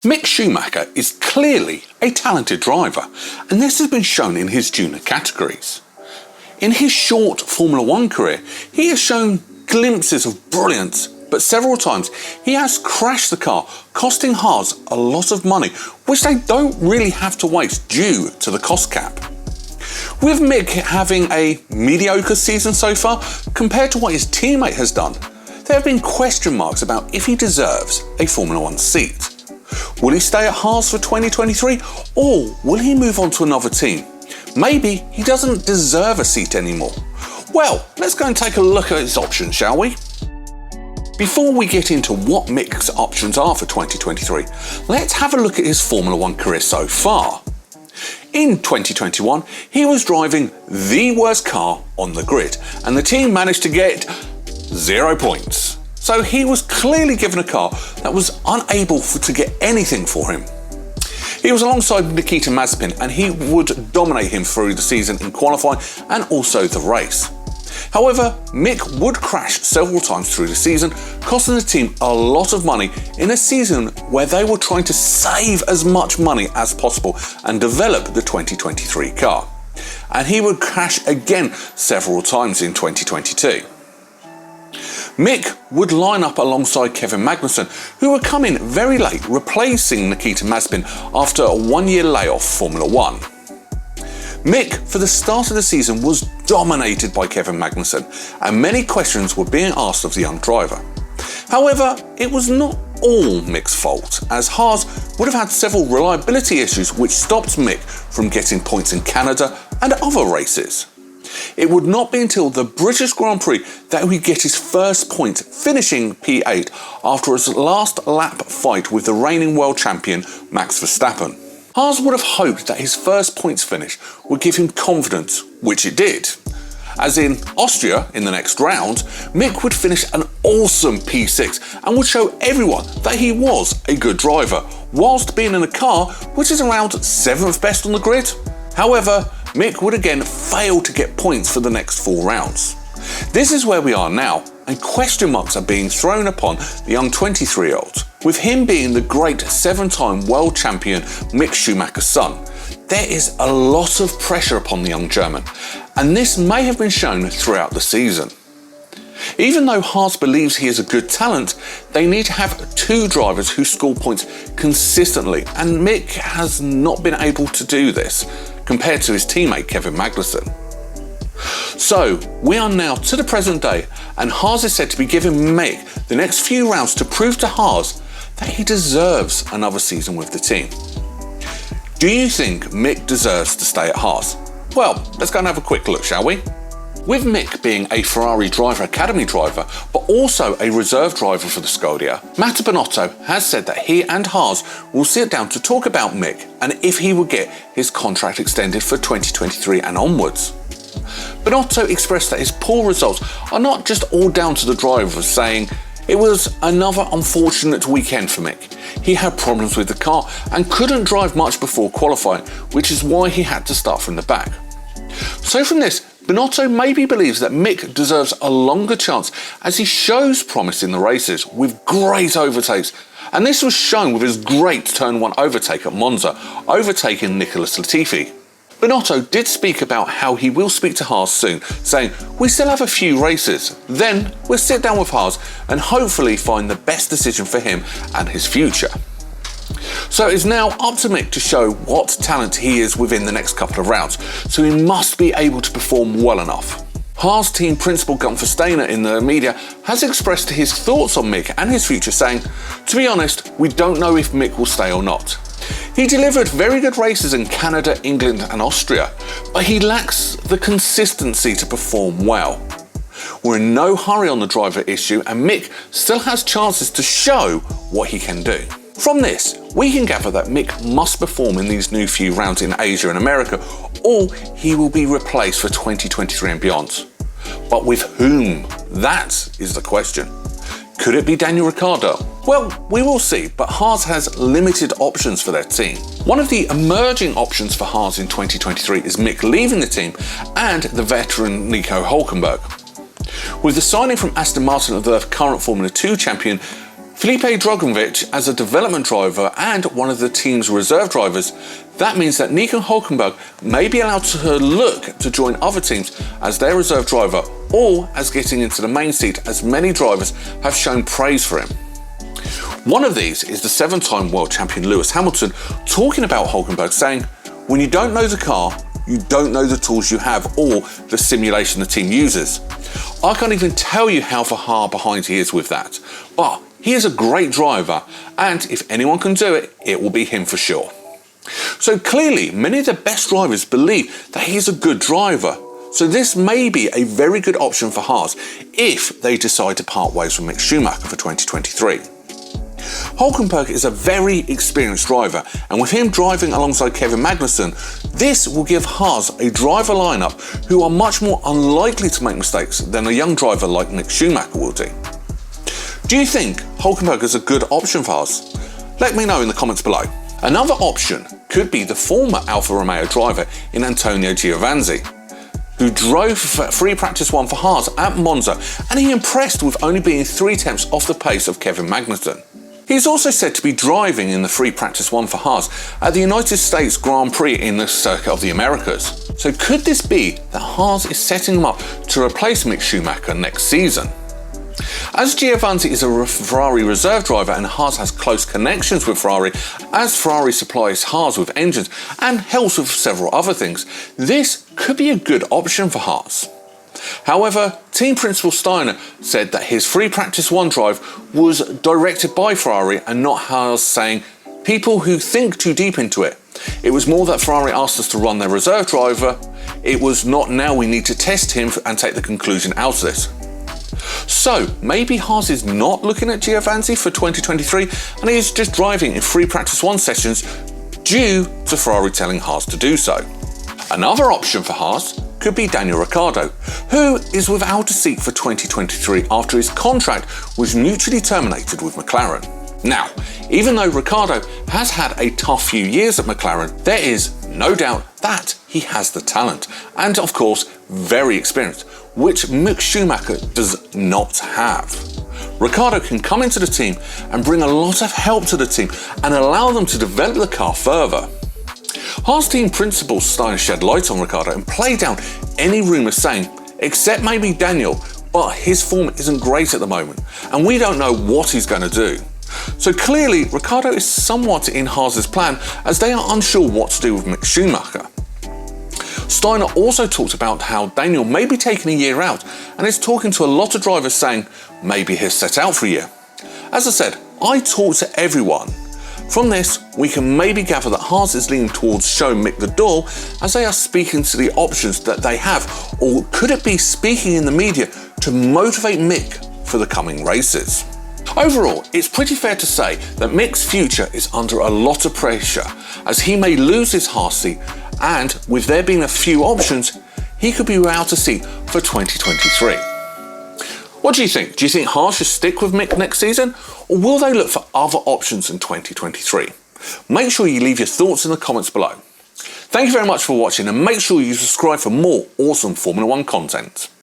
Mick Schumacher is clearly a talented driver, and this has been shown in his junior categories. In his short Formula One career, he has shown glimpses of brilliance, but several times he has crashed the car, costing Haas a lot of money, which they don't really have to waste due to the cost cap. With Mick having a mediocre season so far, compared to what his teammate has done, there have been question marks about if he deserves a Formula One seat. Will he stay at Haas for 2023, or will he move on to another team? Maybe he doesn't deserve a seat anymore. Well, let's go and take a look at his options, shall we? Before we get into what Mick's options are for 2023, let's have a look at his Formula One career so far. In 2021, he was driving the worst car on the grid, and the team managed to get 0 points. So he was clearly given a car that was unable to get anything for him. He was alongside Nikita Mazepin, and he would dominate him through the season in qualifying and also the race. However, Mick would crash several times through the season, costing the team a lot of money in a season where they were trying to save as much money as possible and develop the 2023 car. And he would crash again several times in 2022. Mick would line up alongside Kevin Magnussen, who would come in very late, replacing Nikita Mazepin after a 1-year layoff Formula One. Mick, for the start of the season, was dominated by Kevin Magnussen, and many questions were being asked of the young driver. However, it was not all Mick's fault, as Haas would have had several reliability issues which stopped Mick from getting points in Canada and other races. It would not be until the British Grand Prix that he would get his first point, finishing P8 after his last lap fight with the reigning world champion Max Verstappen. Haas would have hoped that his first points finish would give him confidence, which it did. As in Austria, in the next round, Mick would finish an awesome P6 and would show everyone that he was a good driver, whilst being in a car which is around 7th best on the grid. However, Mick would again fail to get points for the next 4 rounds. This is where we are now, and question marks are being thrown upon the young 23-year-old. With him being the great 7-time world champion Mick Schumacher's son, there is a lot of pressure upon the young German, and this may have been shown throughout the season. Even though Haas believes he is a good talent, they need to have 2 drivers who score points consistently, and Mick has not been able to do this compared to his teammate Kevin Magnussen. So, we are now to the present day, and Haas is said to be giving Mick the next few rounds to prove to Haas that he deserves another season with the team. Do you think Mick deserves to stay at Haas? Well, let's go and have a quick look, shall we? With Mick being a Ferrari driver academy driver, but also a reserve driver for the Scuderia, Matt Binotto has said that he and Haas will sit down to talk about Mick and if he will get his contract extended for 2023 and onwards. Binotto expressed that his poor results are not just all down to the driver, saying, "It was another unfortunate weekend for Mick. He had problems with the car and couldn't drive much before qualifying, which is why he had to start from the back." So from this, Binotto maybe believes that Mick deserves a longer chance as he shows promise in the races with great overtakes, and this was shown with his great Turn 1 overtake at Monza, overtaking Nicholas Latifi. Binotto did speak about how he will speak to Haas soon, saying, "We still have a few races, then we'll sit down with Haas and hopefully find the best decision for him and his future." So it's now up to Mick to show what talent he is within the next couple of rounds, so he must be able to perform well enough. Haas team principal Gunther Steiner in the media has expressed his thoughts on Mick and his future, saying, "To be honest, we don't know if Mick will stay or not. He delivered very good races in Canada, England and Austria, but he lacks the consistency to perform well. We're in no hurry on the driver issue, and Mick still has chances to show what he can do." From this, we can gather that Mick must perform in these new few rounds in Asia and America, or he will be replaced for 2023 and beyond. But with whom? That is the question. Could it be Daniel Ricciardo? Well, we will see, but Haas has limited options for their team. One of the emerging options for Haas in 2023 is Mick leaving the team and the veteran Nico Hülkenberg. With the signing from Aston Martin of the current Formula 2 champion, Felipe Drugovich as a development driver and one of the team's reserve drivers, that means that Nico Hülkenberg may be allowed to look to join other teams as their reserve driver or as getting into the main seat, as many drivers have shown praise for him. One of these is the 7-time world champion Lewis Hamilton talking about Hülkenberg, saying, "When you don't know the car, you don't know the tools you have or the simulation the team uses. I can't even tell you how far behind he is with that, but he is a great driver, and if anyone can do it, it will be him for sure." So clearly, many of the best drivers believe that he's a good driver. So this may be a very good option for Haas if they decide to part ways with Mick Schumacher for 2023. Hülkenberg is a very experienced driver, and with him driving alongside Kevin Magnussen, this will give Haas a driver lineup who are much more unlikely to make mistakes than a young driver like Mick Schumacher will do. Do you think Hülkenberg is a good option for Haas? Let me know in the comments below. Another option could be the former Alfa Romeo driver in Antonio Giovinazzi, who drove free practice 1 for Haas at Monza, and he impressed with only being 3 tenths off the pace of Kevin Magnussen. He's also said to be driving in the free practice 1 for Haas at the United States Grand Prix in the Circuit of the Americas. So could this be that Haas is setting him up to replace Mick Schumacher next season? As Giovinazzi is a Ferrari reserve driver and Haas has close connections with Ferrari, as Ferrari supplies Haas with engines and helps with several other things, this could be a good option for Haas. However, team principal Steiner said that his free practice 1 drive was directed by Ferrari and not Haas, saying, "People who think too deep into it. It was more that Ferrari asked us to run their reserve driver. It was not now we need to test him and take the conclusion out of this." So maybe Haas is not looking at Giovinazzi for 2023 and he is just driving in free practice 1 sessions due to Ferrari telling Haas to do so. Another option for Haas could be Daniel Ricciardo, who is without a seat for 2023 after his contract was mutually terminated with McLaren. Now, even though Ricciardo has had a tough few years at McLaren, there is no doubt that he has the talent and, of course, very experienced, which Mick Schumacher does not have. Ricciardo can come into the team and bring a lot of help to the team and allow them to develop the car further. Haas team principal Steiner shed light on Ricciardo and played down any rumours, saying, "Except maybe Daniel, but his form isn't great at the moment, and we don't know what he's going to do." So clearly, Ricciardo is somewhat in Haas's plan, as they are unsure what to do with Mick Schumacher. Steiner also talked about how Daniel may be taking a year out and is talking to a lot of drivers, saying maybe he'll set out for a year. As I said, I talk to everyone. From this, we can maybe gather that Haas is leaning towards showing Mick the door, as they are speaking to the options that they have, or could it be speaking in the media to motivate Mick for the coming races? Overall, it's pretty fair to say that Mick's future is under a lot of pressure, as he may lose his Haas seat, and with there being a few options, he could be without a seat for 2023. What do you think? Do you think Haas should stick with Mick next season, or will they look for other options in 2023? Make sure you leave your thoughts in the comments below. Thank you very much for watching, and make sure you subscribe for more awesome Formula 1 content.